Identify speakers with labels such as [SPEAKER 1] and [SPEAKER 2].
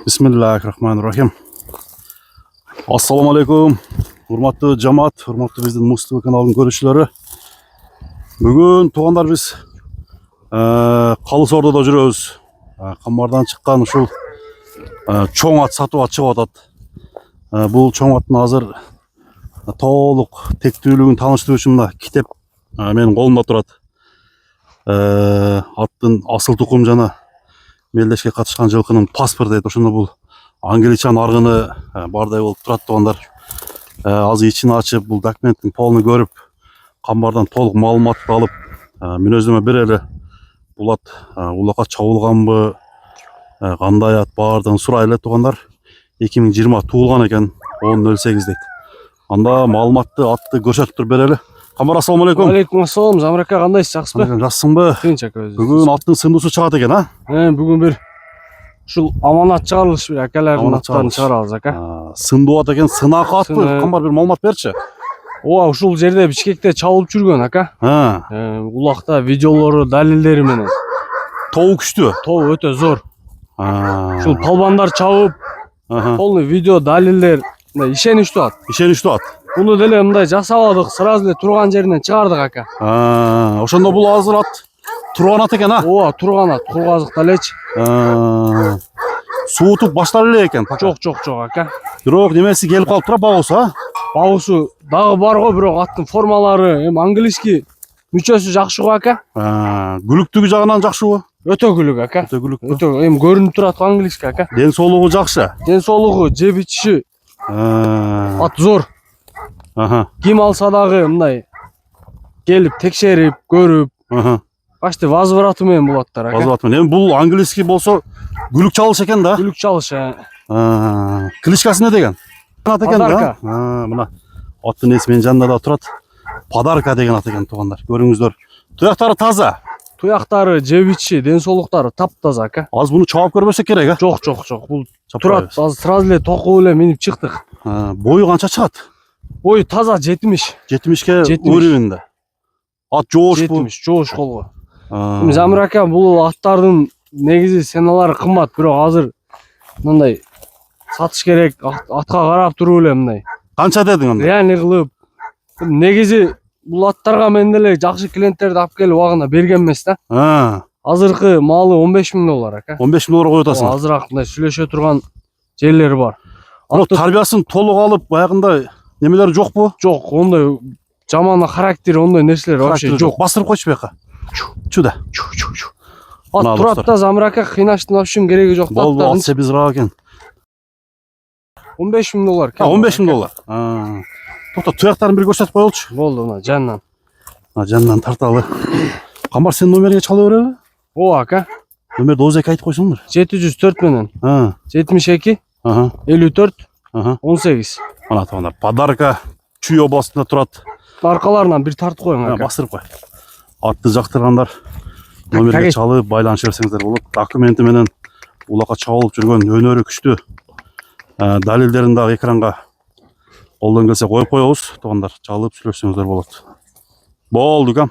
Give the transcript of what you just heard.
[SPEAKER 1] Bismillahirrahmanirrahim. Assalamu alaikum. Hurmatlı cemaat, hurmatlı bizden Mustafa kanalının görüşçüleri. Bugün tuğanlar biz Kalısorda'da жүрөбүз. Камардан чыккан ушул чоң ат сатып ат чыгып атат. Бул чоң аттын азыр толук тектүүлүгүн тааныштыруу үчүн мына китеп менин колумда турат. Аттын асыл тукум жана мелдешке катышкан жылкынын паспорту дейт. Ошондо бул англичан аргыны бардай болуп турат тугандар. Азыр ичин ачып бул документтин полун көрүп, камбардан толук маалыматты алып, мүнөздөмө берели. Бул ат улакка чабылганбы, кандай ат баардыгын сурайлы тугандар. 2020 туулган экен, 10.08 дейт. Анда маалыматты атты көрсөтүп туруп берели. Камбар, ассаламу алейкум.
[SPEAKER 2] Алейкум ассалам, Замир ака, кандайсыз, жакшысызбы?
[SPEAKER 1] Жакшысыңбы?
[SPEAKER 2] Тынч ака өзү.
[SPEAKER 1] Бүгүн аттын сындуусу чыгат экен, а?
[SPEAKER 2] Бүгүн бир ушул аманат чыгарылыш бир акалардын аттарын чыгарабыз ака.
[SPEAKER 1] Сындуу ат экен, сынакы атпы? Камбар, бир маалымат берчи.
[SPEAKER 2] Ооба, ушул жерде Бишкекте чабылып жүргөн ака. Улакта видеолору, далилдери менен.
[SPEAKER 1] Тобу күчтүү.
[SPEAKER 2] Тобу өтө зор. Ушул палбандар чабып, полный видео, далилдер, ишеничтүү ат.
[SPEAKER 1] Ишеничтүү ат.
[SPEAKER 2] Буну деле мындай жасабадык, сразу эле турган жеринен чыгардык ака.
[SPEAKER 1] Ошондо бул азыр ат турган ат экен, а?
[SPEAKER 2] Ооба, турган ат, кургазыкта элечи.
[SPEAKER 1] Суутуп баштар эле экен.
[SPEAKER 2] Жок ака.
[SPEAKER 1] Бирок немеси келип калып тура, багуусу, а?
[SPEAKER 2] Багуусу дагы бар го, бирок аттын формалары, английский мүчөсү жакшы го ака.
[SPEAKER 1] Күлүктүгү жагынан жакшыбы?
[SPEAKER 2] Өтө күлүк ака.
[SPEAKER 1] Өтө күлүк.
[SPEAKER 2] Өтө көрүнүп турат английский ака.
[SPEAKER 1] Ден соолугу жакшы.
[SPEAKER 2] Ден соолугу, жеп ичиши ат зор. Ким алса дагы мындай келип текшерип, көрүп, качты возвраты менен бул аттар ака.
[SPEAKER 1] Возвраты менен. Эми бул английский болсо күлүк чалыш экен да.
[SPEAKER 2] Күлүк чалыш.
[SPEAKER 1] Кличкасы не деген? Ат экен да. Мына аттын эси менин жанымда да турат. Подарка деген ат экен тугандар. Көрүңүздөр. Туяктары таза.
[SPEAKER 2] Туяктары, жеп ичиши, ден соолуктары таптаза ака.
[SPEAKER 1] Азыр буну чабап көрбөсөк керек, а?
[SPEAKER 2] Жок. Бул турат, азыр сразу эле токуп эле минип чыктык.
[SPEAKER 1] Бою канча чыгат?
[SPEAKER 2] Бою таза 70.
[SPEAKER 1] 70ке уровенде. Ат жоошпу?
[SPEAKER 2] 70, жоош колго. Замир ака, бул аттардын негизи ценалары кымбат, бирок азыр мындай сатыш керек, атка карап туруп эле мындай.
[SPEAKER 1] Канча дедиң анда?
[SPEAKER 2] Реальный кылып. Негизи бул аттарга мен деле жакшы клиенттерди алып келип убагында берген эмес да. Азыркы маалы $15.000 ака.
[SPEAKER 1] $15.000 коюп атасың.
[SPEAKER 2] Азыраак мындай сүйлөшө турган жерлери бар.
[SPEAKER 1] Бирок тарбиясын толук алып, баягындай немелери жокпу?
[SPEAKER 2] Жок, ондой жаман характери, ондой нерселер вообще жок.
[SPEAKER 1] Басырып койчу бияка. Чуда.
[SPEAKER 2] Ат турат да, Замир ака, кыйнаштын вообще кереги жок да.
[SPEAKER 1] Болду, ат себизрак экен.
[SPEAKER 2] $15.000.
[SPEAKER 1] $15.000. Токто, туяктарын бир көрсөтүп коелучу.
[SPEAKER 2] Болду, мына жанынан.
[SPEAKER 1] Жанынан тарталы. Камбар, сен номериңе чала берели?
[SPEAKER 2] Ооба ака.
[SPEAKER 1] Номерди оозеке айтып койсоңдур.
[SPEAKER 2] 704 менен 72 54 18.
[SPEAKER 1] Мына тугандар, подарка Чүй областында турат.
[SPEAKER 2] Аркаларынан бир тартып коюң ака.
[SPEAKER 1] Басырып кой. Атты жактыргандар номерге чалып байланышып берсеңиздер болот. Документи менен улакка чабылып жүргөн өнөрү күчтүү. Далилдерин дагы экранга колдон келсе коюп коебуз. Тугандар, чалып сүйлөшсөңүздөр болот. Болду, кам.